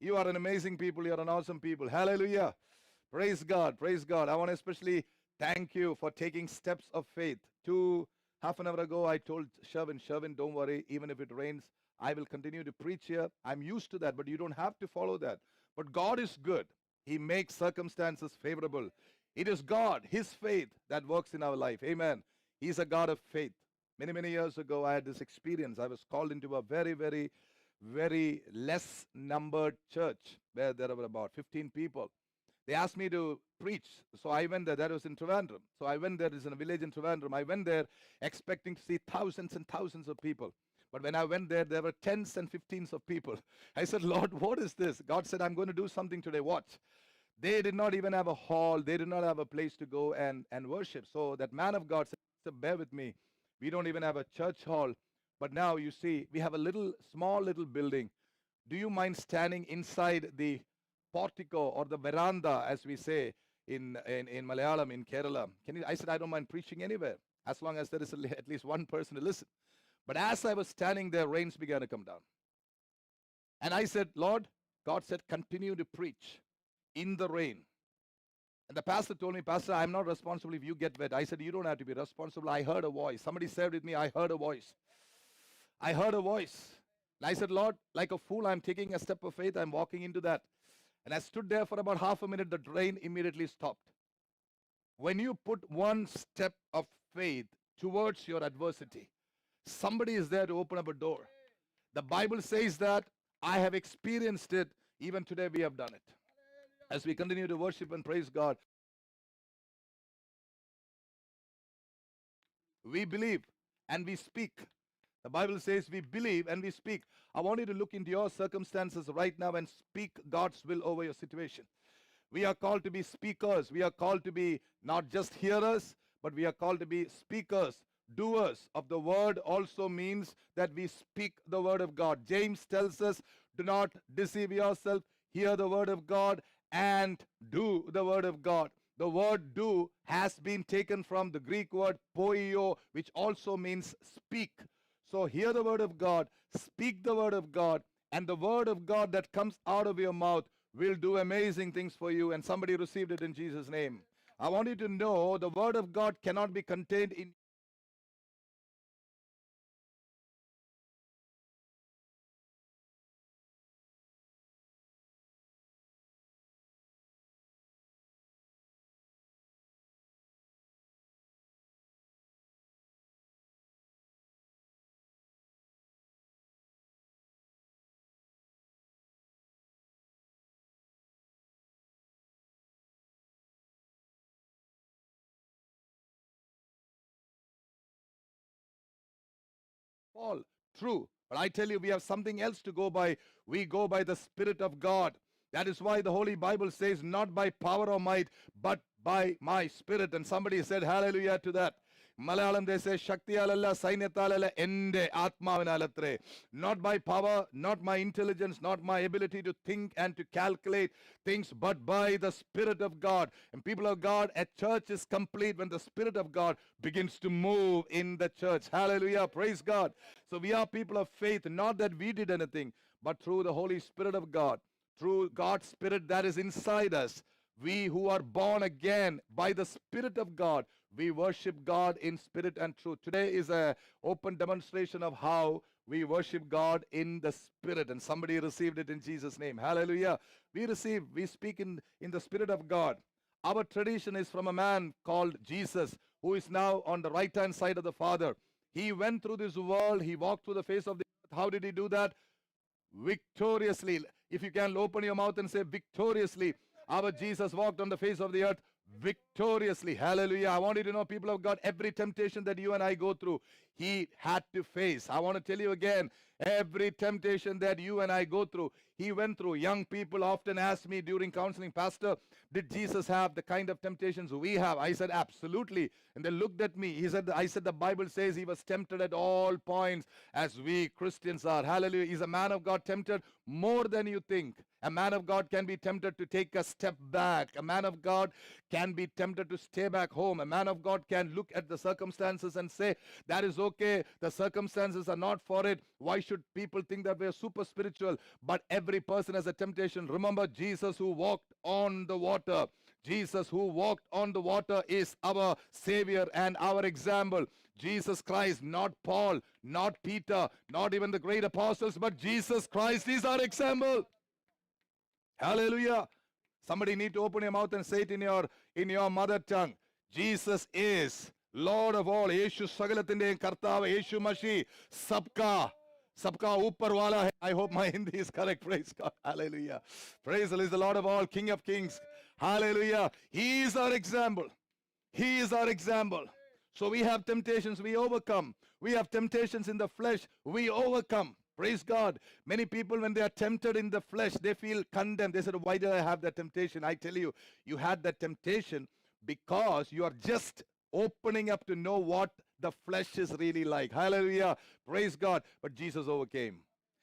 You are an amazing people. You are an awesome people. Hallelujah. Praise God. Praise God. I want to especially thank you for taking steps of faith. Half an hour ago, I told Sherwin, don't worry, even if it rains, I will continue to preach here. I'm used to that, but you don't have to follow that. But God is good. He makes circumstances favorable. It is God, His faith, that works in our life. Amen. He's a God of faith. Many, many years ago, I had this experience. I was called into a very, very, very less numbered church where there were about 15 people. They asked me to preach. So I went there. That was in Trivandrum. So I went there. It's in a village in Trivandrum. I went there expecting to see thousands and thousands of people. But when I went there were tens and fifteens of people. I said, Lord, what is this? God said, I'm going to do something today. Watch. They did not even have a hall. They did not have a place to go and worship. So that man of God said, bear with me. We don't even have a church hall. But now you see, we have a small little building. Do you mind standing inside the portico or the veranda, as we say in Malayalam, in Kerala? I said, I don't mind preaching anywhere, as long as there is at least one person to listen. But as I was standing there, rains began to come down. And I said, Lord, God said, continue to preach in the rain. And the pastor told me, Pastor, I'm not responsible if you get wet. I said, you don't have to be responsible. I heard a voice. Somebody said with me, I heard a voice. I heard a voice. And I said, Lord, like a fool, I'm taking a step of faith. I'm walking into that. And I stood there for about half a minute. The rain immediately stopped. When you put one step of faith towards your adversity, somebody is there to open up a door. The Bible says that I have experienced it. Even today we have done it. As we continue to worship and praise God, we believe and we speak. The Bible says we believe and we speak. I want you to look into your circumstances right now and speak God's will over your situation. We are called to be speakers. We are called to be not just hearers, but we are called to be speakers. Doers of the word also means that we speak the word of God. James tells us, do not deceive yourself. Hear the word of God and do the word of God. The word do has been taken from the Greek word poio, which also means speak. So hear the word of God, speak the word of God, and the word of God that comes out of your mouth will do amazing things for you. And somebody received it in Jesus' name. I want you to know the word of God cannot be contained in Paul. True. But I tell you, we have something else to go by. We go by the Spirit of God. That is why the Holy Bible says, not by power or might, but by my Spirit. And somebody said, hallelujah to that. Malayalam, they say, Shaktiyalalla, Sainyatalalla, Ende Atmavinalatre. Not by power, not my intelligence, not my ability to think and to calculate things, but by the Spirit of God. And people of God, a church is complete when the Spirit of God begins to move in the church. Hallelujah. Praise God. So we are people of faith, not that we did anything, but through the Holy Spirit of God, through God's Spirit that is inside us. We who are born again by the Spirit of God, we worship God in spirit and truth. Today is an open demonstration of how we worship God in the Spirit. And somebody received it in Jesus' name. Hallelujah. We speak in the Spirit of God. Our tradition is from a man called Jesus, who is now on the right-hand side of the Father. He went through this world. He walked through the face of the earth. How did he do that? Victoriously. If you can open your mouth and say victoriously. Our Jesus walked on the face of the earth victoriously. Hallelujah. I want you to know, people of God, every temptation that you and I go through, he had to face. I want to tell you again, every temptation that you and I go through, he went through. Young people often ask me during counseling, Pastor, did Jesus have the kind of temptations we have? I said, absolutely. And they looked at me. I said, the Bible says he was tempted at all points as we Christians are. Hallelujah. Is a man of God tempted more than you think? A man of God can be tempted to take a step back. A man of God can be tempted to stay back home. A man of God can look at the circumstances and say, that is okay. The circumstances are not for it. Why should people think that we are super spiritual? But every person has a temptation. Remember Jesus who walked on the water. Jesus who walked on the water is our Savior and our example. Jesus Christ, not Paul, not Peter, not even the great apostles, but Jesus Christ is our example. Hallelujah. Somebody need to open your mouth and say it in your mother tongue. Jesus is Lord of all. Yeshu Sagalathinte Kartava, Yeshu Mashi, Sabka Upar Wala hai. I hope my Hindi is correct. Praise God. Hallelujah. Praise the Lord of all, King of Kings. Hallelujah. He is our example. He is our example. So we have temptations, we overcome. We have temptations in the flesh, we overcome. Praise God. Many people, when they are tempted in the flesh, they feel condemned. They said, why did I have that temptation? I tell you, you had that temptation because you are just opening up to know what the flesh is really like. Hallelujah. Praise God. But Jesus overcame.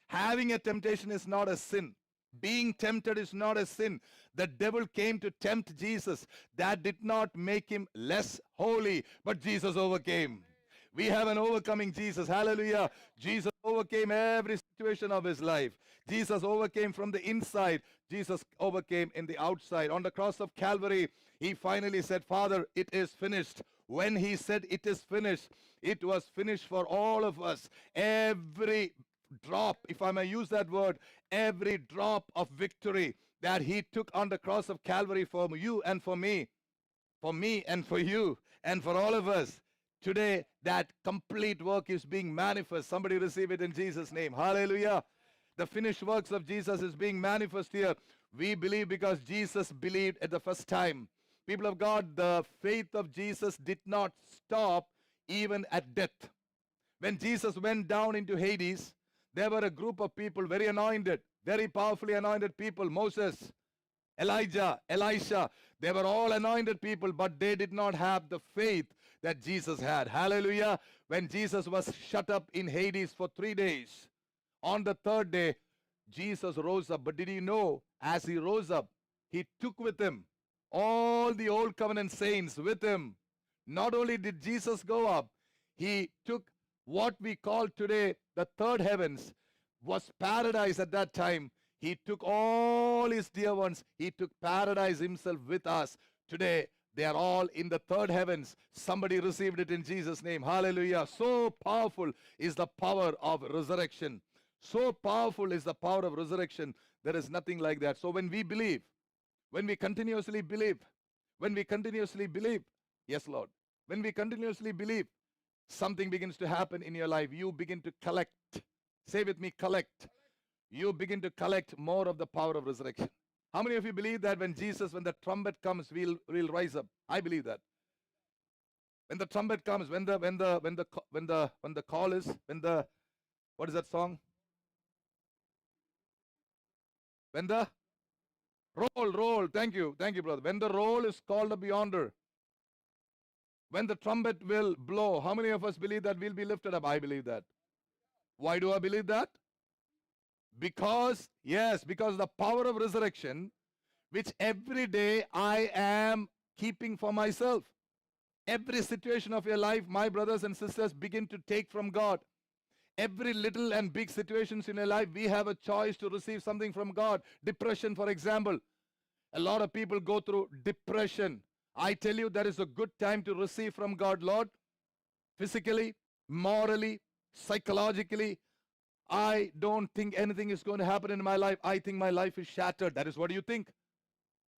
Having a temptation is not a sin. Being tempted is not a sin. The devil came to tempt Jesus. That did not make him less holy, but Jesus overcame. We have an overcoming Jesus. Hallelujah. Jesus overcame every situation of his life. Jesus overcame from the inside. Jesus overcame in the outside. On the cross of Calvary, he finally said, Father, it is finished. When he said it is finished, it was finished for all of us. Every drop, if I may use that word, every drop of victory that he took on the cross of Calvary for you and for me and for you and for all of us. Today, that complete work is being manifest. Somebody receive it in Jesus' name. Hallelujah. The finished works of Jesus is being manifest here. We believe because Jesus believed at the first time. People of God, the faith of Jesus did not stop even at death. When Jesus went down into Hades, there were a group of people, very anointed, very powerfully anointed people. Moses, Elijah, Elisha, they were all anointed people, but they did not have the faith that Jesus had. Hallelujah. When Jesus was shut up in Hades for 3 days, on the third day, Jesus rose up. But did you know, as he rose up, he took with him all the old covenant saints with him. Not only did Jesus go up, he took what we call today the third heavens, was paradise at that time. He took all his dear ones. He took paradise himself with us. Today, they are all in the third heavens. Somebody received it in Jesus' name. Hallelujah. So powerful is the power of resurrection. So powerful is the power of resurrection. There is nothing like that. So when we believe, when we continuously believe, yes, Lord, when we continuously believe, something begins to happen in your life. You begin to collect. Say with me, collect. You begin to collect more of the power of resurrection. How many of you believe that when the trumpet comes, we'll rise up? I believe that. When the trumpet comes, when the call is, what is that song? When the roll. Thank you, brother. When the roll is called up yonder, when the trumpet will blow, how many of us believe that we'll be lifted up? I believe that. Why do I believe that? Because the power of resurrection, which every day I am keeping for myself. Every situation of your life, my brothers and sisters, begin to take from God. Every little and big situations in your life, we have a choice to receive something from God. Depression, for example. A lot of people go through depression. I tell you, that is a good time to receive from God. Lord, physically, morally, psychologically, I don't think anything is going to happen in my life. I think my life is shattered. That is what you think.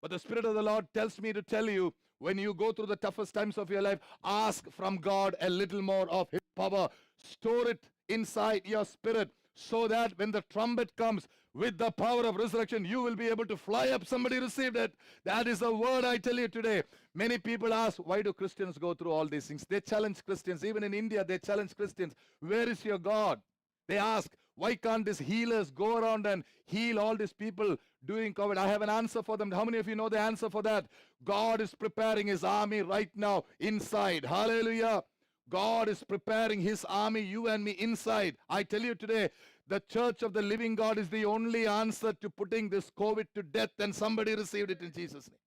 But the Spirit of the Lord tells me to tell you, when you go through the toughest times of your life, ask from God a little more of His power. Store it inside your spirit so that when the trumpet comes with the power of resurrection, you will be able to fly up. Somebody received it. That is the word I tell you today. Many people ask, why do Christians go through all these things? They challenge Christians. Even in India, they challenge Christians. Where is your God? They ask, why can't these healers go around and heal all these people during COVID? I have an answer for them. How many of you know the answer for that? God is preparing His army right now inside. Hallelujah. God is preparing His army, you and me, inside. I tell you today, the church of the living God is the only answer to putting this COVID to death, and somebody received it in Jesus' name.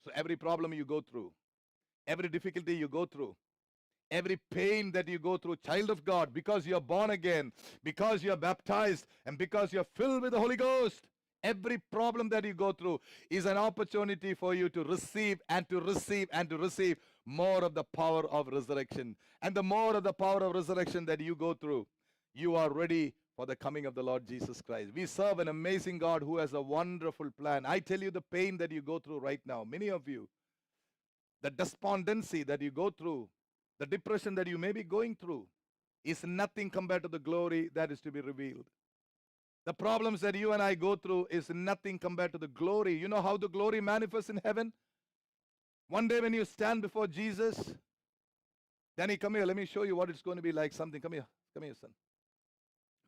So every problem you go through, every difficulty you go through, Every pain that you go through, child of God, because you're born again, because you're baptized, and because you're filled with the Holy Ghost, every problem that you go through is an opportunity for you to receive and to receive and to receive more of the power of resurrection. And the more of the power of resurrection that you go through, you are ready for the coming of the Lord Jesus Christ. We serve an amazing God who has a wonderful plan. I tell you, the pain that you go through right now, many of you, the despondency that you go through, the depression that you may be going through, is nothing compared to the glory that is to be revealed. The problems that you and I go through is nothing compared to the glory. You know how the glory manifests in heaven? One day when you stand before Jesus, Danny, come here, let me show you what it's going to be like. Something, come here, son.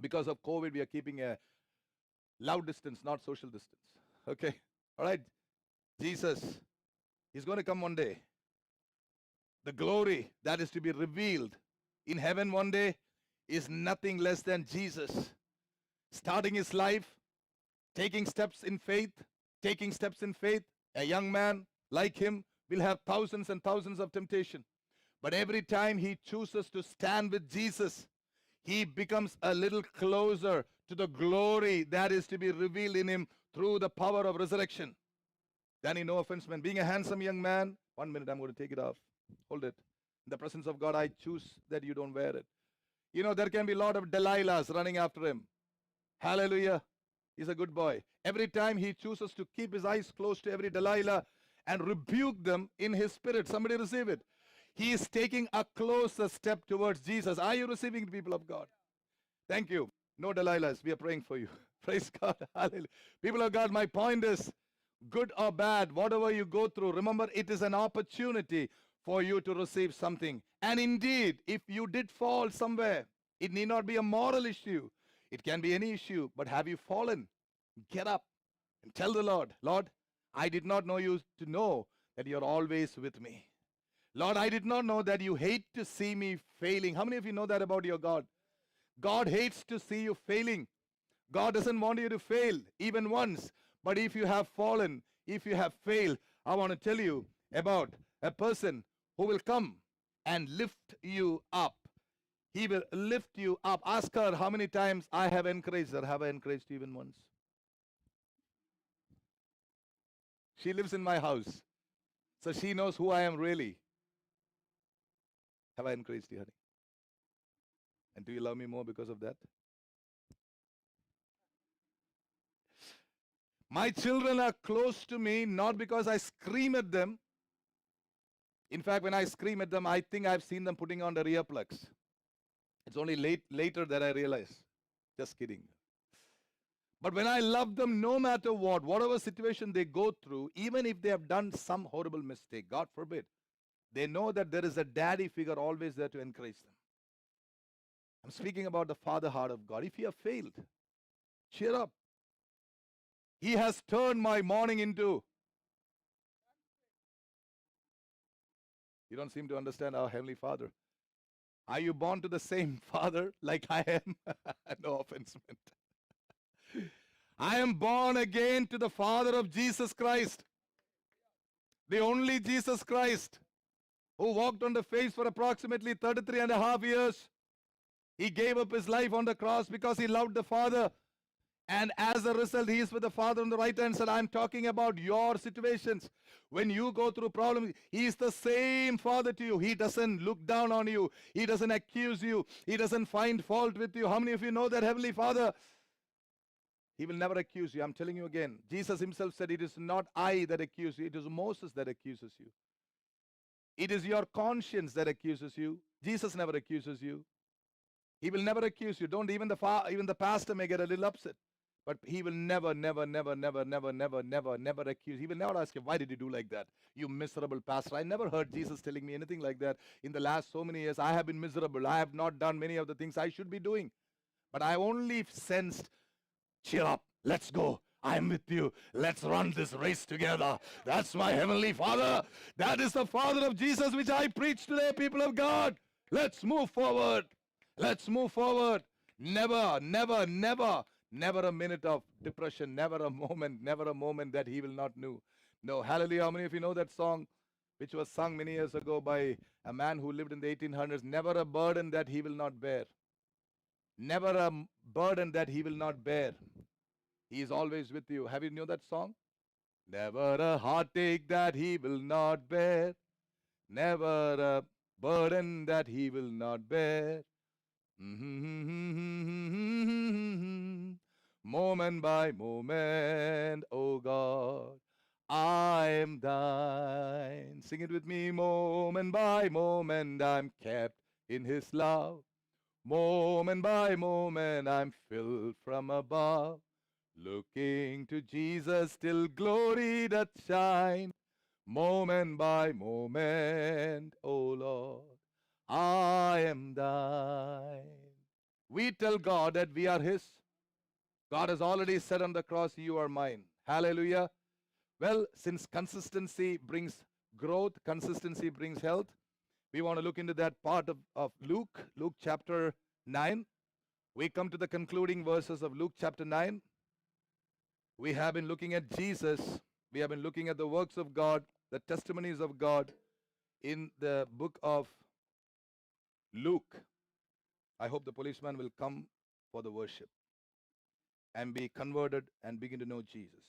Because of COVID, we are keeping a loud distance, not social distance. Okay, all right. Jesus, he's going to come one day. The glory that is to be revealed in heaven one day is nothing less than Jesus starting his life, taking steps in faith, A young man like him will have thousands and thousands of temptation. But every time he chooses to stand with Jesus, he becomes a little closer to the glory that is to be revealed in him through the power of resurrection. Danny, no offense, man. Being a handsome young man, 1 minute, I'm going to take it off. Hold it. In the presence of God, I choose that you don't wear it. You know, there can be a lot of Delilahs running after him. Hallelujah. He's a good boy. Every time he chooses to keep his eyes closed to every Delilah and rebuke them in his spirit. Somebody receive it. He is taking a closer step towards Jesus. Are you receiving, people of God? Thank you. No Delilahs. We are praying for you. Praise God. Hallelujah. People of God, my point is, good or bad, whatever you go through, remember it is an opportunity for you to receive something. And indeed, if you did fall somewhere, it need not be a moral issue. It can be any issue. But have you fallen? Get up and tell the Lord, Lord, I did not know you to know that you're always with me. Lord, I did not know that you hate to see me failing. How many of you know that about your God? God hates to see you failing. God doesn't want you to fail even once. But if you have fallen, if you have failed, I want to tell you about a person who will come and lift you up. He will lift you up. Ask her how many times I have encouraged her. Have I encouraged you even once? She lives in my house, so she knows who I am really. Have I encouraged you, honey? And do you love me more because of that? My children are close to me not because I scream at them. In fact, when I scream at them, I think I've seen them putting on their earplugs. It's only later that I realize. Just kidding. But when I love them, no matter what, whatever situation they go through, even if they have done some horrible mistake, God forbid, they know that there is a daddy figure always there to encourage them. I'm speaking about the father heart of God. If you have failed, cheer up. He has turned my morning into. You don't seem to understand our Heavenly Father. Are you born to the same Father like I am? No offense meant. I am born again to the Father of Jesus Christ. The only Jesus Christ who walked on the face for approximately 33 and a half years. He gave up his life on the cross because he loved the Father. And as a result, he is with the Father on the right hand side. I'm talking about your situations. When you go through problems, he is the same Father to you. He doesn't look down on you. He doesn't accuse you. He doesn't find fault with you. How many of you know that Heavenly Father? He will never accuse you. I'm telling you again. Jesus himself said, it is not I that accuse you. It is Moses that accuses you. It is your conscience that accuses you. Jesus never accuses you. He will never accuse you. Don't even the pastor may get a little upset. But he will never accuse. He will never ask you, why did you do like that? You miserable pastor. I never heard Jesus telling me anything like that. In the last so many years, I have been miserable. I have not done many of the things I should be doing. But I only sensed, cheer up, let's go. I'm with you. Let's run this race together. That's my Heavenly Father. That is the Father of Jesus which I preach today, people of God. Let's move forward. Let's move forward. Never a minute of depression, never a moment that he will not know. No, hallelujah. How many of you know that song? which was sung many years ago by a man who lived in the 1800s. Never a burden that he will not bear. Never a burden that he will not bear. He is always with you. Have you know that song? Never a heartache that he will not bear. Never a burden that he will not bear. Moment by moment, oh God, I am thine. Sing it with me. Moment by moment, I'm kept in his love. Moment by moment, I'm filled from above. Looking to Jesus, till glory doth shine. Moment by moment, O Lord, I am thine. We tell God that we are his. God has already said on the cross, you are mine. Hallelujah. Well, since consistency brings growth, consistency brings health, we want to look into that part of Luke chapter 9. We come to the concluding verses of Luke chapter 9. We have been looking at Jesus. We have been looking at the works of God, the testimonies of God in the book of Luke. I hope the policeman will come for the worship and be converted and begin to know Jesus.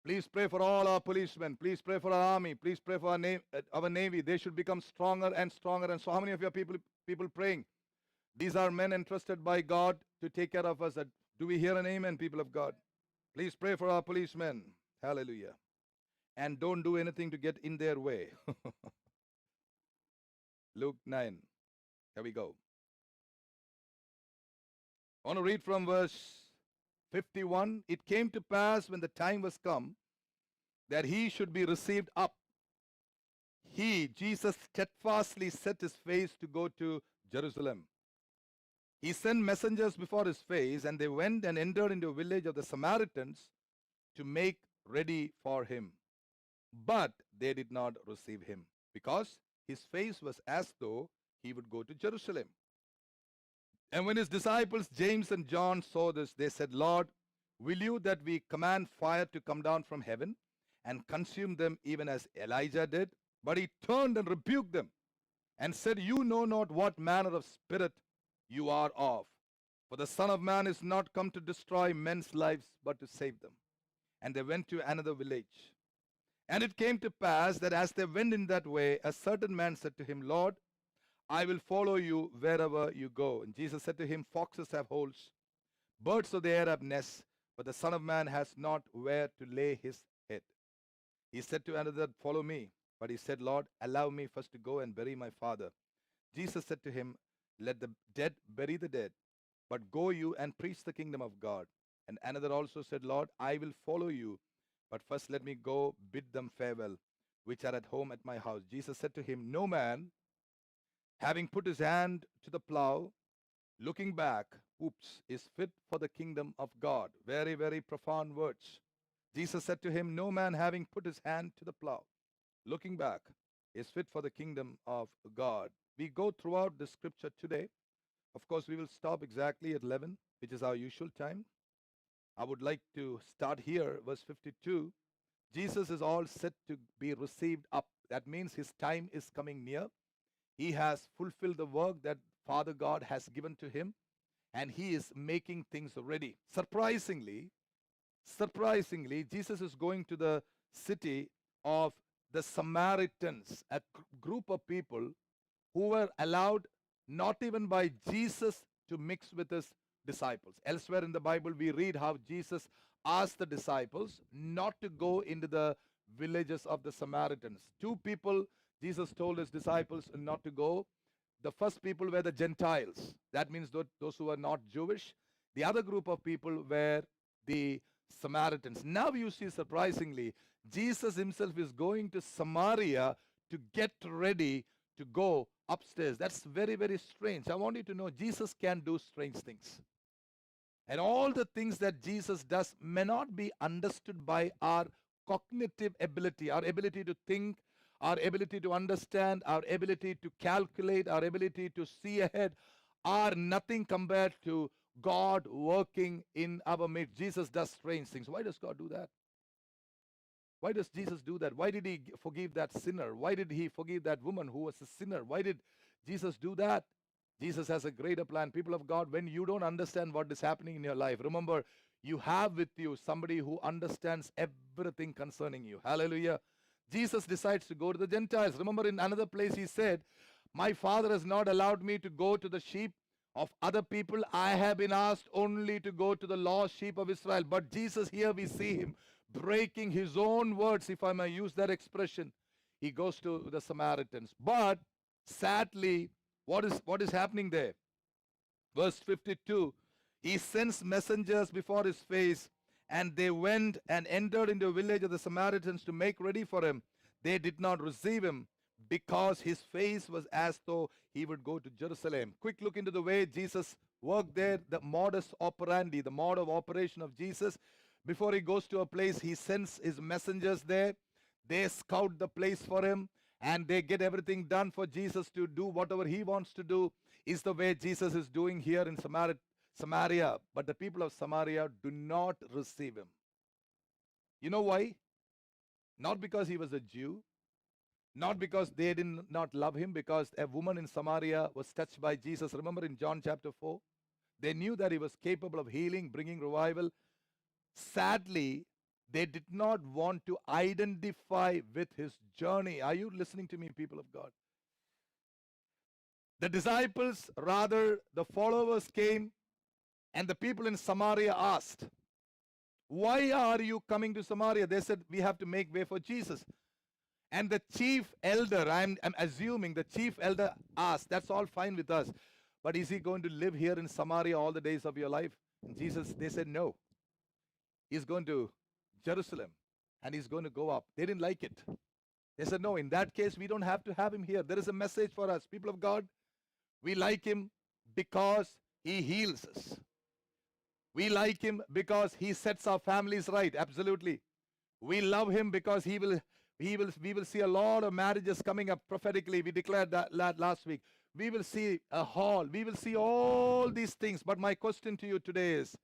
Please pray for all our policemen. Please pray for our army. Please pray for our navy. They should become stronger and stronger. And so how many of your people praying? These are men entrusted by God to take care of us. Do we hear an amen, people of God? Please pray for our policemen. Hallelujah. And don't do anything to get in their way. Luke 9. Here we go. I want to read from verse 51. It came to pass when the time was come that he should be received up. He, Jesus, steadfastly set his face to go to Jerusalem. He sent messengers before his face, and they went and entered into a village of the Samaritans to make ready for him. But they did not receive him, because his face was as though he would go to Jerusalem. And when his disciples James and John saw this, they said, Lord, will you that we command fire to come down from heaven and consume them even as Elijah did? But he turned and rebuked them and said, you know not what manner of spirit you are of. For the Son of Man is not come to destroy men's lives, but to save them. And they went to another village. And it came to pass that as they went in that way, a certain man said to him, Lord, I will follow you wherever you go. And Jesus said to him, foxes have holes, birds of the air have nests, but the Son of Man has not where to lay his head. He said to another, follow me. But he said, Lord, allow me first to go and bury my father. Jesus said to him, let the dead bury the dead, but go you and preach the kingdom of God. And another also said, Lord, I will follow you, but first let me go bid them farewell, which are at home at my house. Jesus said to him, no man, having put his hand to the plow, looking back, is fit for the kingdom of God. Very, very profound words. Jesus said to him, no man having put his hand to the plow, looking back, is fit for the kingdom of God. We go throughout the scripture today. Of course, we will stop exactly at 11, which is our usual time. I would like to start here, verse 52. Jesus is all set to be received up. That means his time is coming near. He has fulfilled the work that Father God has given to him, and he is making things ready. Surprisingly, Jesus is going to the city of the Samaritans, a group of people who were allowed not even by Jesus to mix with his disciples. Elsewhere in the Bible, we read how Jesus asked the disciples not to go into the villages of the Samaritans. Two people Jesus told his disciples not to go. The first people were the Gentiles. That means those who are not Jewish. The other group of people were the Samaritans. Now you see, surprisingly, Jesus himself is going to Samaria to get ready to go upstairs. That's very, very strange. I want you to know Jesus can do strange things. And all the things that Jesus does may not be understood by our cognitive ability, our ability to think, our ability to understand, our ability to calculate, our ability to see ahead, are nothing compared to God working in our midst. Jesus does strange things. Why does God do that? Why does Jesus do that? Why did he forgive that sinner? Why did he forgive that woman who was a sinner? Why did Jesus do that? Jesus has a greater plan. People of God, when you don't understand what is happening in your life, remember, you have with you somebody who understands everything concerning you. Hallelujah. Jesus decides to go to the Gentiles. Remember, in another place, he said, my Father has not allowed me to go to the sheep of other people. I have been asked only to go to the lost sheep of Israel. But Jesus, here we see him breaking his own words, if I may use that expression. He goes to the Samaritans. But sadly, what is happening there? Verse 52, he sends messengers before his face, and they went and entered into a village of the Samaritans to make ready for him. They did not receive him because his face was as though he would go to Jerusalem. Quick look into the way Jesus worked there, the modus operandi, the mode of operation of Jesus. Before he goes to a place, he sends his messengers there. They scout the place for him, and they get everything done for Jesus to do whatever he wants to do. Is the way Jesus is doing here in Samaria. But the people of Samaria do not receive him. You know why? Not because he was a Jew, not because they did not love him, because a woman in Samaria was touched by Jesus. Remember in John chapter 4? They knew that he was capable of healing, bringing revival. Sadly, they did not want to identify with his journey. Are you listening to me, people of God? The disciples, rather, the followers came, and the people in Samaria asked, why are you coming to Samaria? They said, we have to make way for Jesus. And the chief elder, I'm assuming the chief elder asked, that's all fine with us, but is he going to live here in Samaria all the days of your life? And Jesus, they said, no. He's going to Jerusalem, and he's going to go up. They didn't like it. They said, no, in that case, we don't have to have him here. There is a message for us, people of God. We like him because he heals us. We like him because he sets our families right. Absolutely. We love him because we will see a lot of marriages coming up prophetically. We declared that last week. We will see a hall. We will see all these things. But my question to you today is,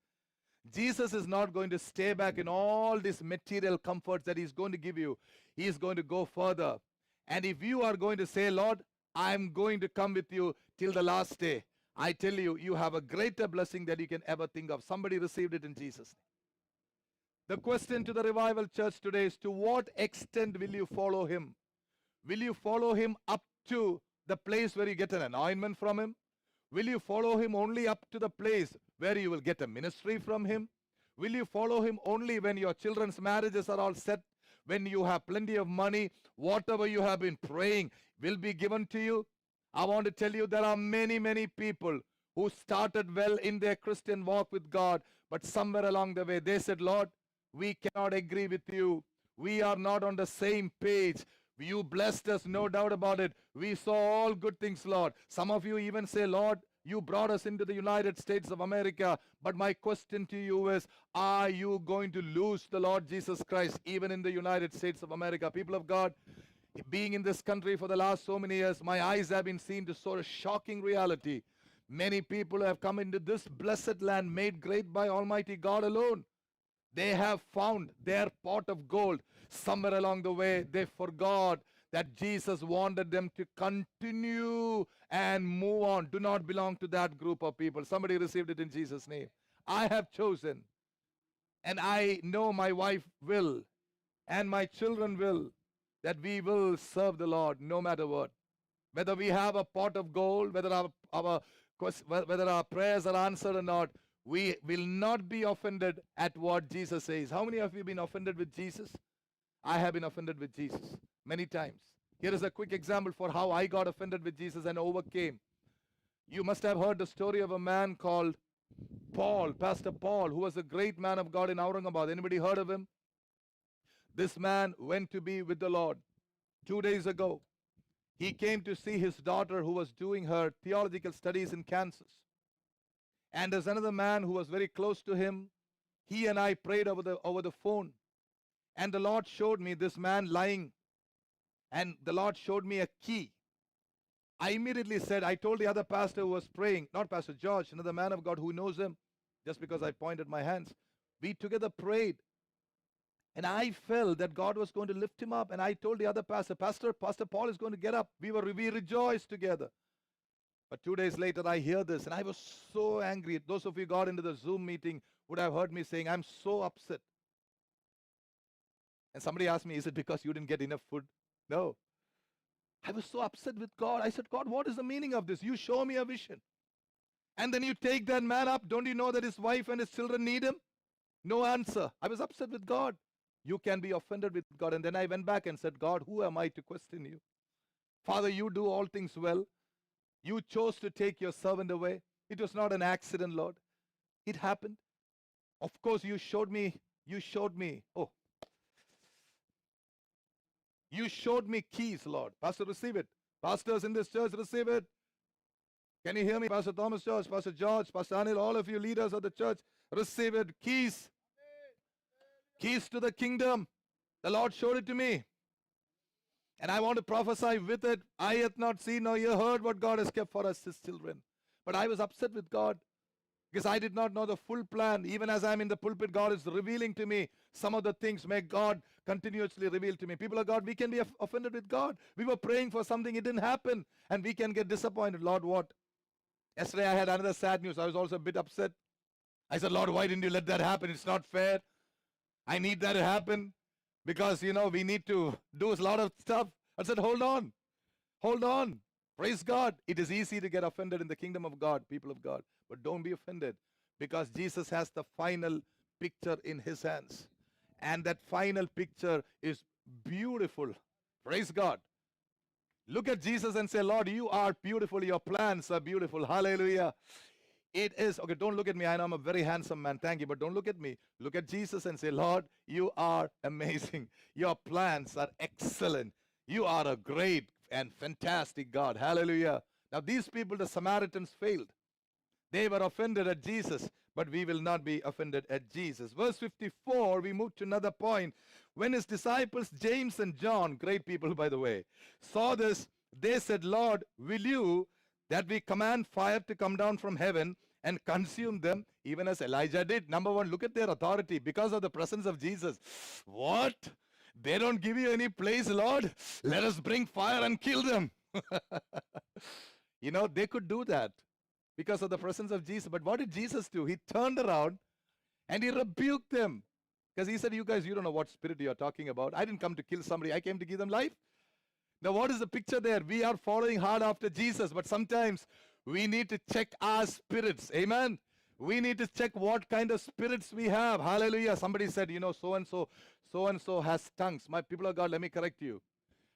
Jesus is not going to stay back in all these material comforts that he's going to give you. He is going to go further. And if you are going to say, Lord, I'm going to come with you till the last day, I tell you, you have a greater blessing that you can ever think of. Somebody received it in Jesus' name. The question to the revival church today is, to what extent will you follow him? Will you follow him up to the place where you get an anointment from him? Will you follow him only up to the place where you will get a ministry from him? Will you follow him only when your children's marriages are all set, when you have plenty of money, whatever you have been praying will be given to you? I want to tell you, there are many, many people who started well in their Christian walk with God, but somewhere along the way they said, Lord, we cannot agree with you. We are not on the same page. You blessed us, no doubt about it. We saw all good things, Lord. Some of you even say, Lord, you brought us into the United States of America. But my question to you is, are you going to lose the Lord Jesus Christ even in the United States of America? People of God, being in this country for the last so many years, my eyes have been seen to sort of shocking reality. Many people have come into this blessed land made great by Almighty God alone. They have found their pot of gold. Somewhere along the way, they forgot that Jesus wanted them to continue and move on. Do not belong to that group of people. Somebody received it in Jesus' name. I have chosen, and I know my wife will, and my children will, that we will serve the Lord no matter what. Whether we have a pot of gold, whether our prayers are answered or not, we will not be offended at what Jesus says. How many of you have been offended with Jesus? I have been offended with Jesus many times. Here is a quick example for how I got offended with Jesus and overcame. You must have heard the story of a man called Paul, Pastor Paul, who was a great man of God in Aurangabad. Anybody heard of him? This man went to be with the Lord 2 days ago. He came to see his daughter who was doing her theological studies in Kansas. And there's another man who was very close to him. He and I prayed over the phone. And the Lord showed me this man lying. And the Lord showed me a key. I immediately said, I told the other pastor who was praying, not Pastor George, another man of God who knows him, just because I pointed my hands. We together prayed. And I felt that God was going to lift him up. And I told the other Pastor Paul is going to get up. We rejoiced together. But 2 days later, I hear this, and I was so angry. Those of you got into the Zoom meeting would have heard me saying, I'm so upset. And somebody asked me, is it because you didn't get enough food? No. I was so upset with God. I said, God, what is the meaning of this? You show me a vision. And then you take that man up. Don't you know that his wife and his children need him? No answer. I was upset with God. You can be offended with God. And then I went back and said, God, who am I to question you? Father, you do all things well. You chose to take your servant away. It was not an accident, Lord. It happened. Of course, you showed me, you showed me keys, Lord. Pastor, receive it. Pastors in this church, receive it. Can you hear me? Pastor Thomas George, Pastor George, Pastor Anil, all of you leaders of the church, receive it. Keys. Keys to the kingdom. The Lord showed it to me. And I want to prophesy with it. I hath not seen nor ear heard what God has kept for us, his children. But I was upset with God because I did not know the full plan. Even as I'm in the pulpit, God is revealing to me some of the things. May God continuously reveal to me. People of God, we can be offended with God. We were praying for something, it didn't happen. And we can get disappointed. Lord, what? Yesterday I had another sad news. I was also a bit upset. I said, Lord, why didn't you let that happen? It's not fair. I need that to happen because, we need to do a lot of stuff. I said, hold on. Hold on. Praise God. It is easy to get offended in the kingdom of God, people of God. But don't be offended because Jesus has the final picture in his hands. And that final picture is beautiful. Praise God. Look at Jesus and say, Lord, you are beautiful. Your plans are beautiful. Hallelujah. It is, okay, don't look at me. I know I'm a very handsome man. Thank you. But don't look at me. Look at Jesus and say, Lord, you are amazing. Your plans are excellent. You are a great and fantastic God. Hallelujah. Now, these people, the Samaritans, failed. They were offended at Jesus, but we will not be offended at Jesus. Verse 54, we move to another point. When his disciples, James and John, great people by the way, saw this, they said, Lord, will you that we command fire to come down from heaven and consume them, even as Elijah did? Number one, look at their authority because of the presence of Jesus. What? They don't give you any place, Lord. Let us bring fire and kill them. They could do that because of the presence of Jesus. But what did Jesus do? He turned around and he rebuked them. Because he said, you guys, you don't know what spirit you're talking about. I didn't come to kill somebody. I came to give them life. Now, what is the picture there? We are following hard after Jesus, but sometimes we need to check our spirits. Amen. We need to check what kind of spirits we have. Hallelujah. Somebody said, so-and-so has tongues. My people of God, let me correct you.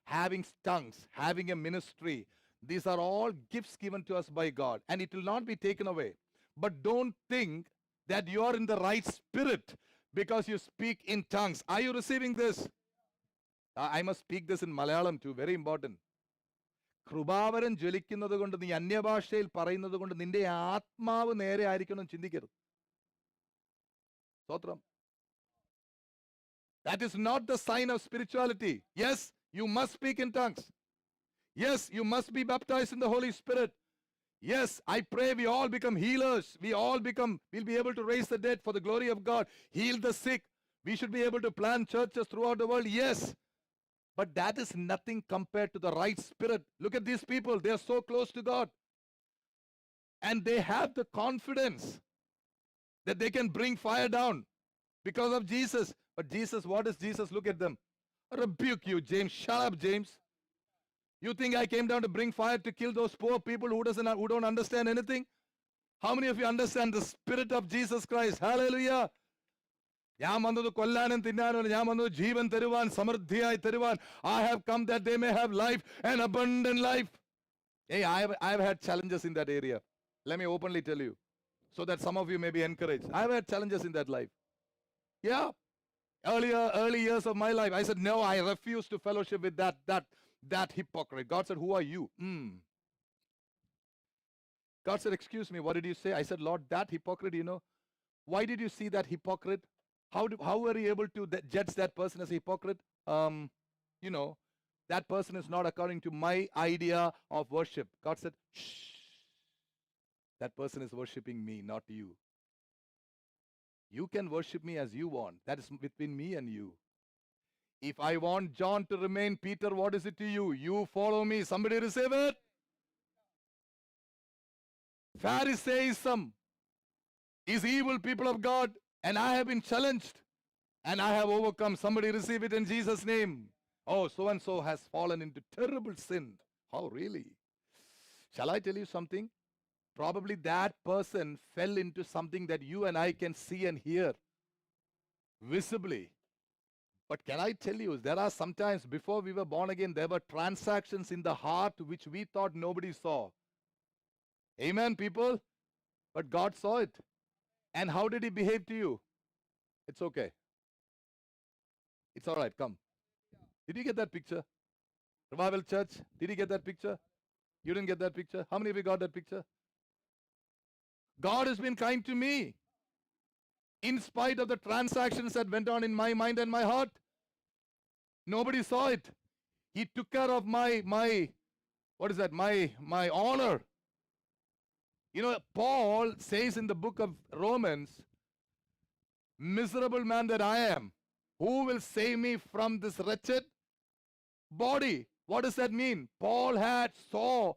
Having tongues, having a ministry, these are all gifts given to us by God, and it will not be taken away. But don't think that you are in the right spirit because you speak in tongues. Are you receiving this? I must speak this in Malayalam too, very important. കൃപാവരം ജ്വലിക്കുന്നത് കൊണ്ട് നീ അന്യഭാഷയിൽ പറയുന്നത് കൊണ്ട് നിന്റെ ആത്മാവ് നേരെ ആയിരിക്കണം ചിന്തിക്കരുത്. സ്തോത്രം. That is not the sign of spirituality. Yes, you must speak in tongues. Yes, you must be baptized in the Holy Spirit. Yes, I pray we all become healers. We'll be able to raise the dead for the glory of God. Heal the sick. We should be able to plant churches throughout the world. Yes. But that is nothing compared to the right spirit. Look at these people. They are so close to God. And they have the confidence that they can bring fire down because of Jesus. But Jesus, what does Jesus look at them? Rebuke you, James. Shut up, James. You think I came down to bring fire to kill those poor people who don't understand anything? How many of you understand the spirit of Jesus Christ? Hallelujah. ഞാൻ വന്നത് കൊല്ലാനും തിന്നാനും ഞാൻ വന്നത് ജീവൻ തരുവാൻ സമൃദ്ധിയായി തരുവാൻ. I have come that they may have life and abundant life. Hey, I have had challenges in that area. Let me openly tell you so that some of you may be encouraged. I have had challenges in that life. Yeah. Early years of my life, I said, no, I refuse to fellowship with that hypocrite. God said, who are you? God said, excuse me, what did you say? I said, Lord, that hypocrite, why did you see that hypocrite? How were you able to judge that person as a hypocrite? That person is not according to my idea of worship. God said, shh. That person is worshiping me, not you. You can worship me as you want. That is between me and you. If I want John to remain Peter, what is it to you? You follow me. Somebody receive it. Pharisaism is evil, people of God, and I have been challenged and I have overcome. Somebody receive it in Jesus' name. Oh, so and so has fallen into terrible sin. How really? Shall I tell you something? Probably that person fell into something that you and I can see and hear visibly. But can I tell you, there are sometimes before we were born again, there were transactions in the heart which we thought nobody saw. Amen, people? But God saw it. And how did He behave to you? It's okay. It's all right. Come. Did you get that picture? Revival Church, did you get that picture? You didn't get that picture? How many of you got that picture? God has been kind to me. In spite of the transactions that went on in my mind and my heart, nobody saw it. He took care of my what is that? My honor. You know, Paul says in the book of Romans, miserable man that I am, who will save me from this wretched body? What does that mean? Paul had saw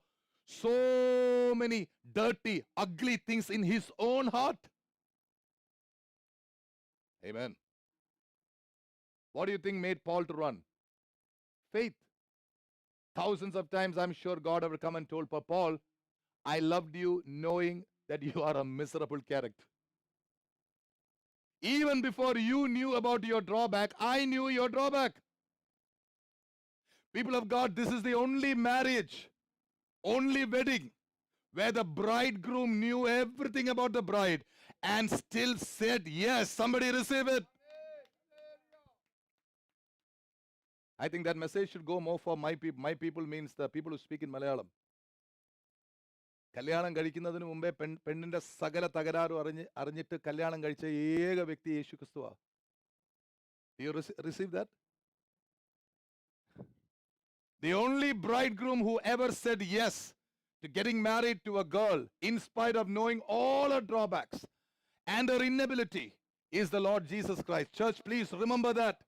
so many dirty, ugly things in his own heart. Amen. What do you think made Paul to run? Faith. Thousands of times I'm sure God ever come and told Paul, I loved you knowing that you are a miserable character. Even before you knew about your drawback, I knew your drawback. People of God, this is the only marriage, only wedding where the bridegroom knew everything about the bride and still said yes. Somebody receive it. I think that message should go more for my people. My people means the people who speak in Malayalam. കല്യാണം കഴിക്കുന്നതിന് മുമ്പേ പെണ്ണിന്റെ സകല തകരാറും അറിഞ്ഞിട്ട് കല്യാണം കഴിച്ച ഏക വ്യക്തി യേശു ക്രിസ്തുവാ. Do you receive that? The only bridegroom who ever said yes to getting married to a girl in spite of knowing all her drawbacks and her inability is the Lord Jesus Christ. Church, please remember that.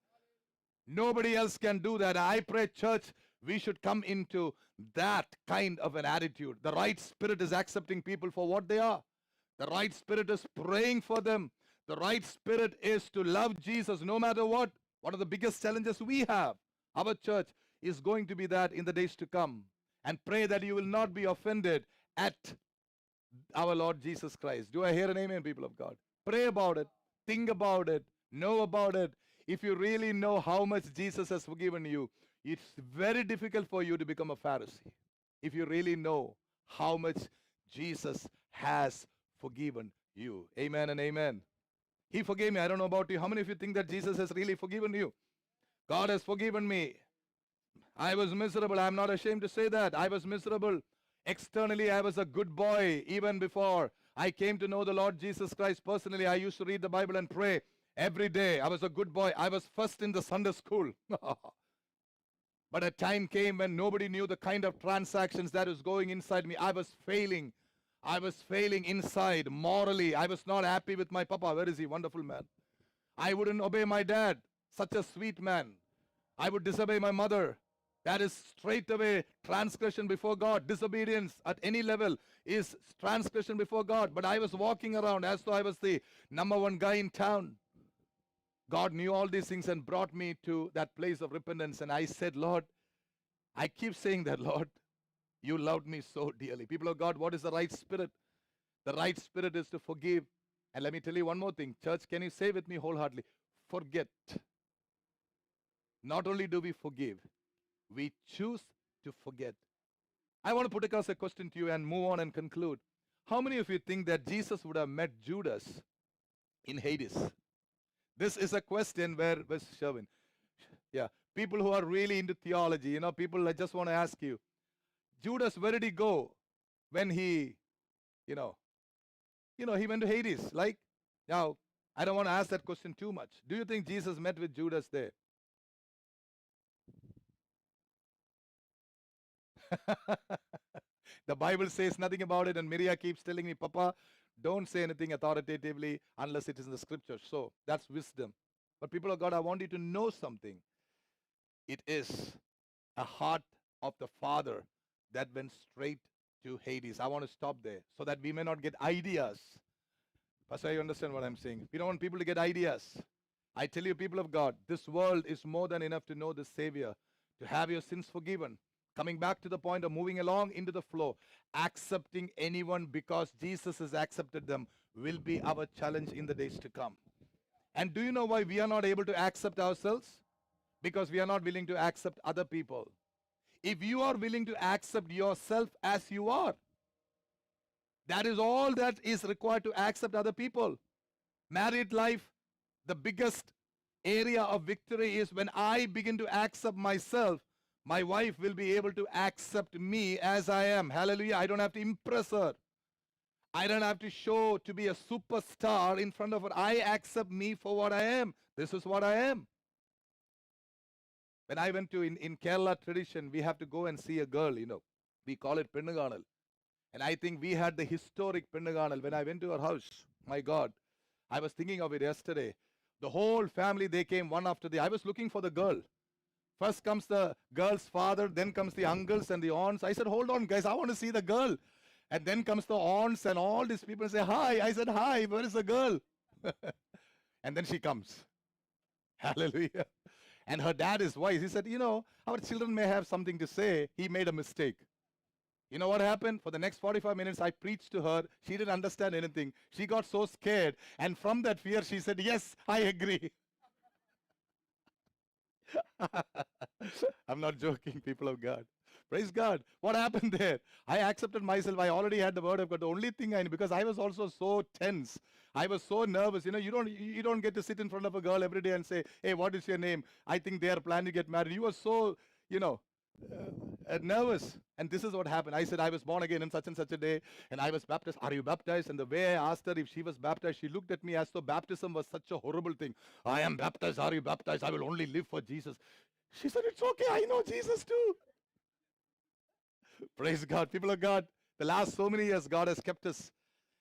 Nobody else can do that. I pray, church, we should come into that kind of an attitude. The right spirit is accepting people for what they are. The right spirit is praying for them. The right spirit is to love Jesus no matter what. One of the biggest challenges we have, our church, is going to be that in the days to come. And pray that you will not be offended at our Lord Jesus Christ. Do I hear an amen, people of God? Pray about it. Think about it. Know about it. If you really know how much Jesus has forgiven you, it's very difficult for you to become a Pharisee. If you really know how much Jesus has forgiven you. Amen and amen. He forgave me. I don't know about you. How many of you think that Jesus has really forgiven you? God has forgiven me. I was miserable. I'm not ashamed to say that. I was miserable. Externally, I was a good boy. Even before I came to know the Lord Jesus Christ personally, I used to read the Bible and pray every day. I was a good boy. I was first in the Sunday school. But a time came when nobody knew the kind of transactions that was going inside me. I was failing. I was failing inside morally. I was not happy with my papa. Where is he? Wonderful man. I wouldn't obey my dad. Such a sweet man. I would disobey my mother. That is straight away transgression before God. Disobedience at any level is transgression before God. But I was walking around as though I was the number one guy in town. God knew all these things and brought me to that place of repentance. And I said, Lord, I keep saying that, Lord, you loved me so dearly. People of God, what is the right spirit? The right spirit is to forgive. And let me tell you one more thing. Church, can you say with me wholeheartedly? Forget. Not only do we forgive, we choose to forget. I want to put across a question to you and move on and conclude. How many of you think that Jesus would have met Judas in Hades? This is a question where Sherwin? Yeah, people who are really into theology, people, I just want to ask you, Judas, where did he go when he he went to Hades? Like, now, I don't want to ask that question too much. Do you think Jesus met with Judas there? The Bible says nothing about it, and Miria keeps telling me, Papa, don't say anything authoritatively unless it is in the scripture. So that's wisdom. But people of God, I want you to know something. It is a heart of the Father that went straight to Hades. I want to stop there so that we may not get ideas. Pastor, you understand what I'm saying? We don't want people to get ideas. I tell you, people of God, this world is more than enough to know the Savior, to have your sins forgiven. Coming back to the point of moving along into the flow, accepting anyone because Jesus has accepted them will be our challenge in the days to come. And do you know why we are not able to accept ourselves? Because we are not willing to accept other people. If you are willing to accept yourself as you are, that is all that is required to accept other people. Married life, the biggest area of victory is when I begin to accept myself, my wife will be able to accept me as I am. Hallelujah. I don't have to impress her. I don't have to show to be a superstar in front of her. I accept me for what I am. This is what I am. When I went to, in Kerala tradition, we have to go and see a girl, We call it Pennuganal. And I think we had the historic Pennuganal. When I went to her house, my God, I was thinking of it yesterday. The whole family, they came one after the. I was looking for the girl. First comes the girl's father, then comes the uncles and the aunts. I said, hold on, guys, I want to see the girl. And then comes the aunts and all these people say, hi. I said, hi, where is the girl? And then she comes. Hallelujah. And her dad is wise. He said, our children may have something to say. He made a mistake. You know what happened? For the next 45 minutes, I preached to her. She didn't understand anything. She got so scared. And from that fear, she said, yes, I agree. I'm not joking, people of God. Praise God. What happened there? I accepted myself. I already had the word of God. The only thing I knew, because I was also so tense. I was so nervous. You don't get to sit in front of a girl every day and say, hey, what is your name? I think they are planning to get married. You were so, nervous. And this is what happened. I said, I was born again in such and such a day, and I was baptized. Are you baptized? And the way I asked her if she was baptized, she looked at me as though baptism was such a horrible thing. I am baptized. Are you baptized? I will only live for Jesus. She said, it's okay. I know Jesus too. Praise God. People of God, the last so many years, God has kept us.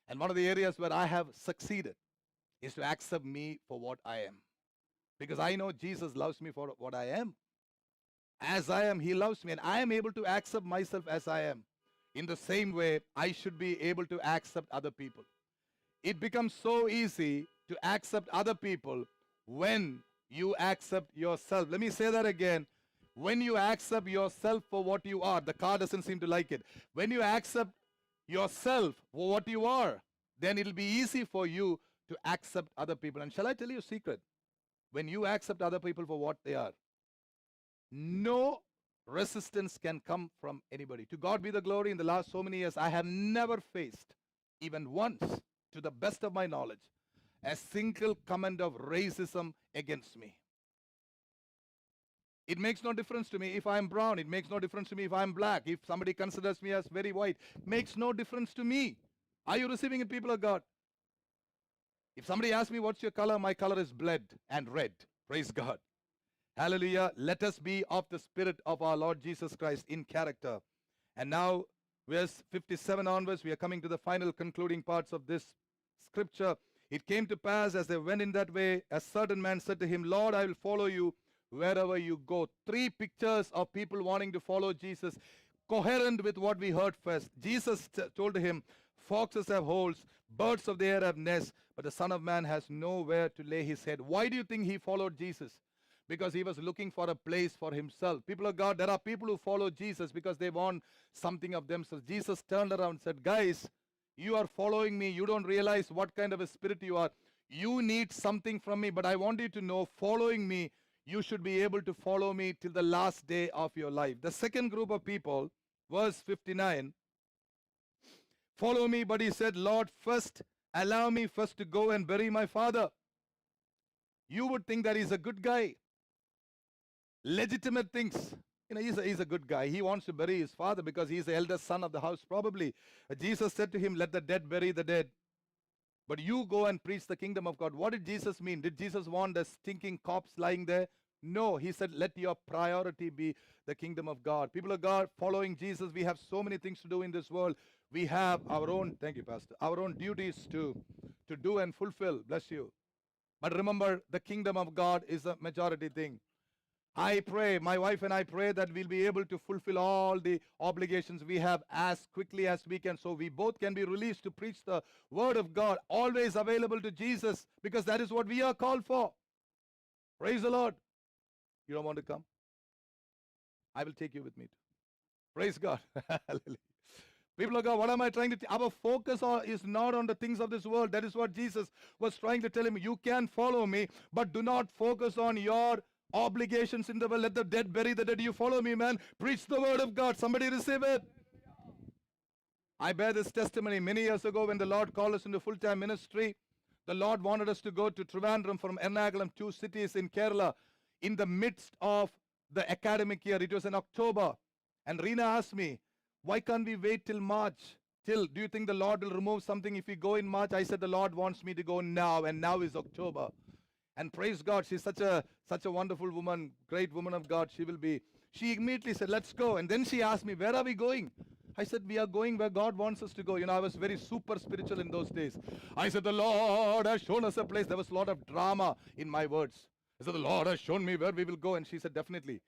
And one of the areas where I have succeeded is to accept me for what I am. Because I know Jesus loves me for what I am. As I am, He loves me. And I am able to accept myself as I am. In the same way, I should be able to accept other people. It becomes so easy to accept other people when you accept yourself. Let me say that again. When you accept yourself for what you are, the car doesn't seem to like it. When you accept yourself for what you are, then it'll be easy for you to accept other people. And shall I tell you a secret? When you accept other people for what they are, no resistance can come from anybody. To God be the glory. In the last so many years, I have never faced, even once, to the best of my knowledge, a single comment of racism against me. It makes no difference to me if I'm brown. It makes no difference to me if I'm black. If somebody considers me as very white, makes no difference to me. Are you receiving it, people of God? If somebody asks me, what's your color? My color is blood and red. Praise God. Hallelujah. Let us be of the spirit of our Lord Jesus Christ in character. And now, verse 57 onwards, we are coming to the final concluding parts of this scripture. It came to pass as they went in that way, a certain man said to him, Lord, I will follow you wherever you go. Three pictures of people wanting to follow Jesus, coherent with what we heard first. Jesus told him, foxes have holes, birds of the air have nests, but the Son of Man has nowhere to lay his head. Why do you think he followed Jesus? Because he was looking for a place for himself. People of God, there are people who follow Jesus because they want something of themselves. Jesus turned around and said, guys, you are following me. You don't realize what kind of a spirit you are. You need something from me, but I want you to know, following me, you should be able to follow me till the last day of your life. The second group of people, verse 59, follow me, but he said, Lord, first, allow me first to go and bury my father. You would think that he's a good guy. Legitimate things. He's a good guy. He wants to bury his father because he's the eldest son of the house, probably. Jesus said to him, let the dead bury the dead. But you go and preach the kingdom of God. What did Jesus mean? Did Jesus want the stinking corpse lying there? No, he said, let your priority be the kingdom of God. People of God, following Jesus, we have so many things to do in this world. We have our own, thank you, Pastor, our own duties to do and fulfill. Bless you. But remember, the kingdom of God is a majority thing. I pray, my wife and I pray that we'll be able to fulfill all the obligations we have as quickly as we can, so we both can be released to preach the word of God, always available to Jesus, because that is what we are called for. Praise the Lord. You don't want to come? I will take you with me too. Praise God. Hallelujah. People of God, what am I trying to our focus is not on the things of this world. That is what Jesus was trying to tell him. You can follow me, but do not focus on your obligations in the world. Let the dead bury the dead. You follow me, man. Preach the word of God. Somebody receive it. I bear this testimony. Many years ago, when the Lord called us into full-time ministry, the Lord wanted us to go to Trivandrum from Ernakulam, 2 cities in Kerala, in the midst of the academic year. It was in October. And Reena asked me, why can't we wait till March? Do you think the Lord will remove something if we go in March? I said, the Lord wants me to go now, and now is October. And praise God, she's such a wonderful woman, great woman of God. She immediately said, let's go. And then she asked me, where are we going? I said, we are going where God wants us to go. I was very super spiritual in those days. I said, the Lord has shown us a place. There was a lot of drama in my words. I said, the Lord has shown me where we will go. And she said, definitely.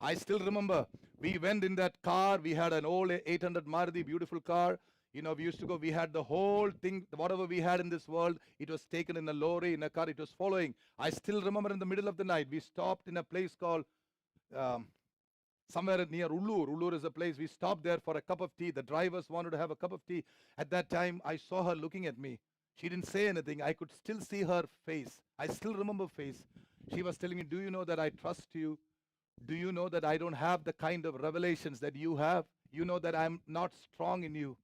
I still remember we went in that car. We had an old 800 Maruti, beautiful car. We used to go. We had the whole thing, whatever we had in this world, it was taken in a lorry, in a car. It was following. I still remember in the middle of the night, we stopped in a place called somewhere near Ullur. Ullur is a place. We stopped there for a cup of tea. The drivers wanted to have a cup of tea. At that time, I saw her looking at me. She didn't say anything. I could still see her face. I still remember face. She was telling me, do you know that I trust you? Do you know that I don't have the kind of revelations that you have? You know that I'm not strong in you.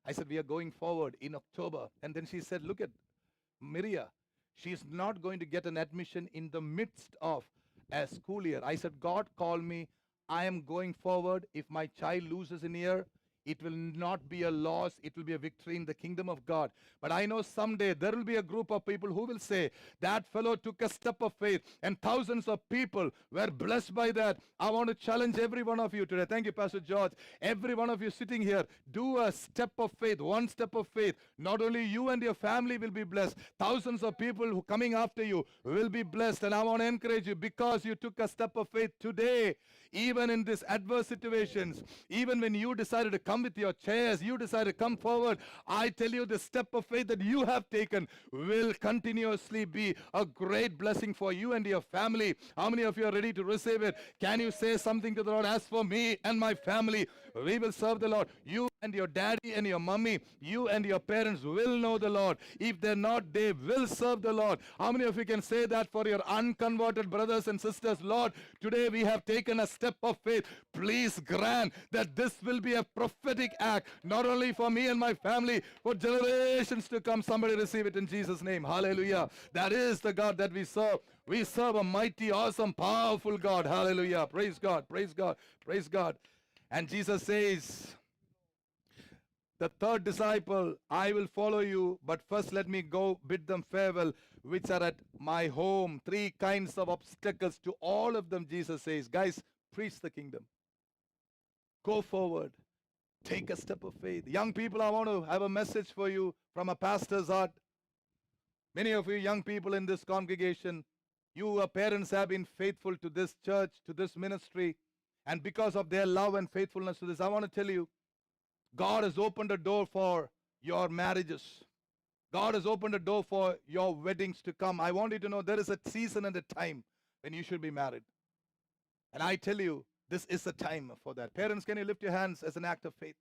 I said, we are going forward in October. And then she said, look at Miria. She's not going to get an admission in the midst of a school year. I said, God called me. I am going forward. If my child loses an year, it will not be a loss. It will be a victory in the kingdom of God. But I know someday there will be a group of people who will say, that fellow took a step of faith, and thousands of people were blessed by that. I want to challenge every one of you today. Thank you, Pastor George. Every one of you sitting here, do a step of faith, one step of faith. Not only you and your family will be blessed, thousands of people who coming after you will be blessed. And I want to encourage you, because you took a step of faith today, even in these adverse situations, even when you decided to come with your chairs, you decided to come forward, I tell you, the step of faith that you have taken will continuously be a great blessing for you and your family. How many of you are ready to receive it? Can you say something to the Lord? As for me and my family, we will serve the Lord. You and your daddy and your mommy, you and your parents will know the Lord. If they're not, they will serve the Lord. How many of you can say that for your unconverted brothers and sisters? Lord, today we have taken a step of faith. Please grant that this will be a prophetic act, not only for me and my family, for generations to come. Somebody receive it in Jesus' name. Hallelujah. That is the God that we serve. We serve a mighty, awesome, powerful God. Hallelujah. Praise God. Praise God. Praise God. And Jesus says, the third disciple, I will follow you, but first let me go bid them farewell, which are at my home. 3 kinds of obstacles. To all of them, Jesus says, guys, preach the kingdom. Go forward. Take a step of faith. Young people, I want to have a message for you from a pastor's heart. Many of you young people in this congregation, your parents have been faithful to this church, to this ministry. And because of their love and faithfulness to this, I want to tell you, God has opened a door for your marriages. God has opened a door for your weddings to come. I want you to know there is a season and a time when you should be married. And I tell you, this is the time for that. Parents, can you lift your hands as an act of faith?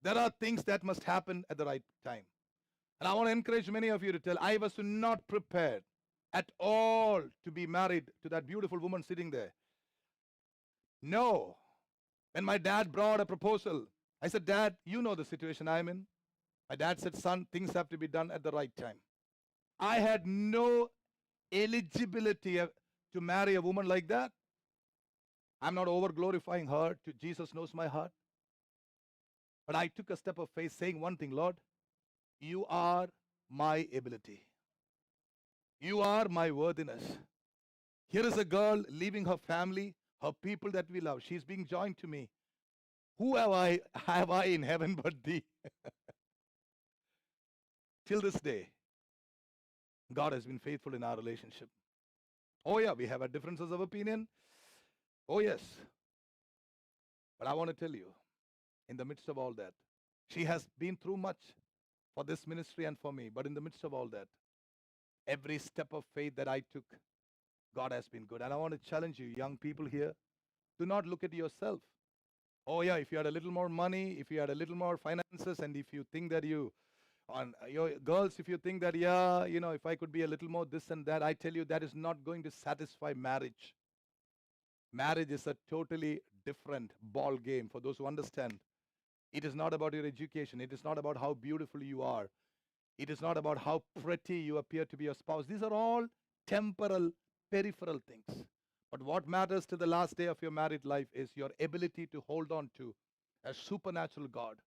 There are things that must happen at the right time. And I want to encourage many of you to tell, I was not prepared at all to be married to that beautiful woman sitting there. No. When my dad brought a proposal, I said, Dad, you know the situation I'm in. My dad said, son, things have to be done at the right time. I had no eligibility to marry a woman like that. I'm not over glorifying her. Jesus knows my heart. But I took a step of faith saying one thing, Lord, you are my ability. You are my worthiness. Here is a girl leaving her family, her people that we love. She's being joined to me. Who have I in heaven but thee? Till this day, God has been faithful in our relationship. Oh, yeah, we have a differences of opinion. Oh, yes. But I want to tell you, in the midst of all that, she has been through much for this ministry and for me. But in the midst of all that, every step of faith that I took, God has been good. And I want to challenge you, young people here, do not look at yourself. Oh, yeah, if you had a little more money, if you had a little more finances, and if you think that you, on your girls, if you think that, yeah, if I could be a little more this and that, I tell you, that is not going to satisfy marriage. Marriage is a totally different ball game for those who understand. It is not about your education. It is not about how beautiful you are. It is not about how pretty you appear to be your spouse. These are all temporal, peripheral things. But what matters to the last day of your married life is your ability to hold on to a supernatural God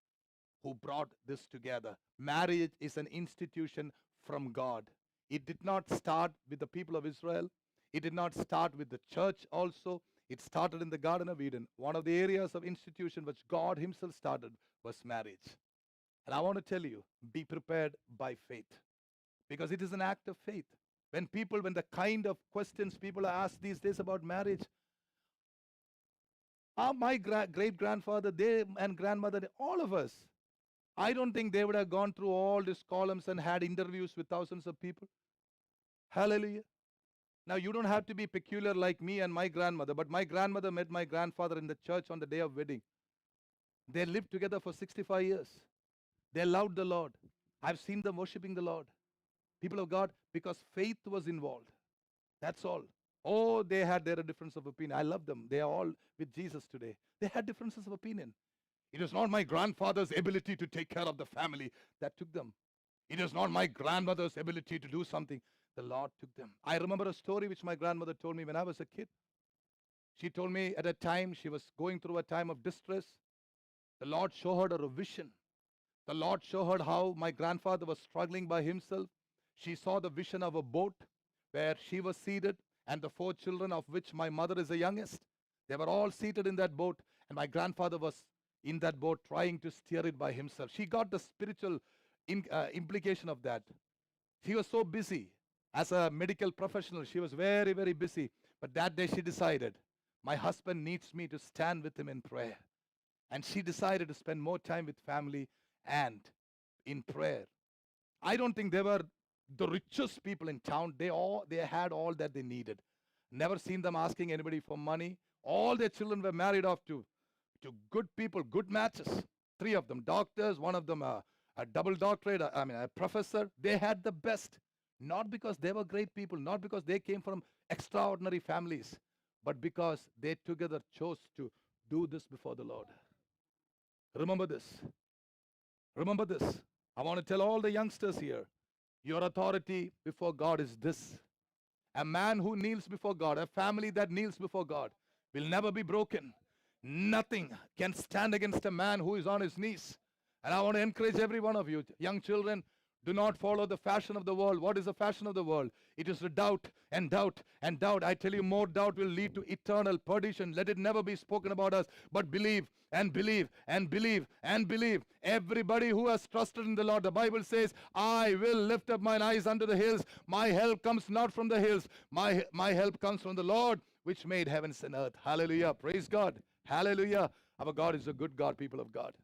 who brought this together. Marriage is an institution from God. It did not start with the people of Israel. It did not start with the church also. It started in the Garden of Eden. One of the areas of institution which God himself started was marriage. And I want to tell you, be prepared by faith, because it is an act of faith. When the kind of questions people are asked these days about marriage, my great grandfather, they and grandmother, all of us, I don't think they would have gone through all these columns and had interviews with thousands of people. Hallelujah. Now, you don't have to be peculiar like me and my grandmother, but my grandmother met my grandfather in the church on the day of wedding. They lived together for 65 years. They loved the Lord. I've seen them worshiping the Lord. People of God, because faith was involved. That's all. Oh, they had their difference of opinion. I love them. They are all with Jesus today. They had differences of opinion. It is not my grandfather's ability to take care of the family that took them. It is not my grandmother's ability to do something. The Lord took them. I remember a story which my grandmother told me when I was a kid. She told me at a time she was going through a time of distress. The Lord showed her a vision. The Lord showed her how my grandfather was struggling by himself. She saw the vision of a boat where she was seated, and the 4 children, of which my mother is the youngest. They were all seated in that boat, and my grandfather was in that boat trying to steer it by himself. She got the spiritual implication of that. She was so busy as a medical professional. She was very, very busy. But that day she decided, my husband needs me to stand with him in prayer. And she decided to spend more time with family and in prayer. I don't think they were the richest people in town. They had all that they needed. Never seen them asking anybody for money. All their children were married off to good people, good matches. 3 of them doctors, one of them a double doctorate, a professor. They had the best. Not because they were great people, not because they came from extraordinary families, but because they together chose to do this before the Lord. Remember this. Remember this. I want to tell all the youngsters here, your authority before God is this. A man who kneels before God, a family that kneels before God, will never be broken. Nothing can stand against a man who is on his knees. And I want to encourage every one of you, young children, do not follow the fashion of the world. What is the fashion of the world? It is to doubt and doubt and doubt. I tell you, more doubt will lead to eternal perdition. Let it never be spoken about us, but believe and believe and believe and believe. Everybody who has trusted in the Lord, the Bible says, I will lift up mine eyes unto the hills. My help comes not from the hills. My help comes from the Lord, which made heavens and earth. Hallelujah. Praise God. Hallelujah. Our God is a good God, people of God.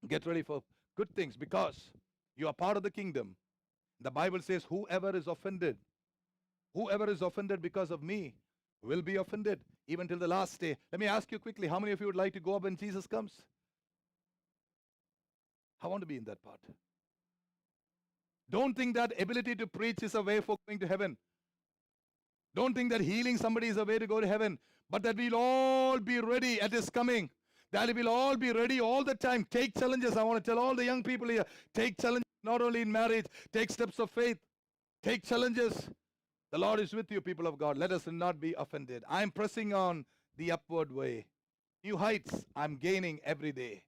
Get ready for good things, because you are part of the kingdom. The Bible says, whoever is offended because of me will be offended even till the last day. Let me ask you quickly, how many of you would like to go up when Jesus comes? I want to be in that part. Don't think that ability to preach is a way for going to heaven. Don't think that healing somebody is a way to go to heaven, but that we'll all be ready at his coming. That we'll all be ready all the time. Take challenges. I want to tell all the young people here, take challenges not only in marriage, take steps of faith. Take challenges. The Lord is with you, people of God. Let us not be offended. I'm pressing on the upward way. New heights I'm gaining every day.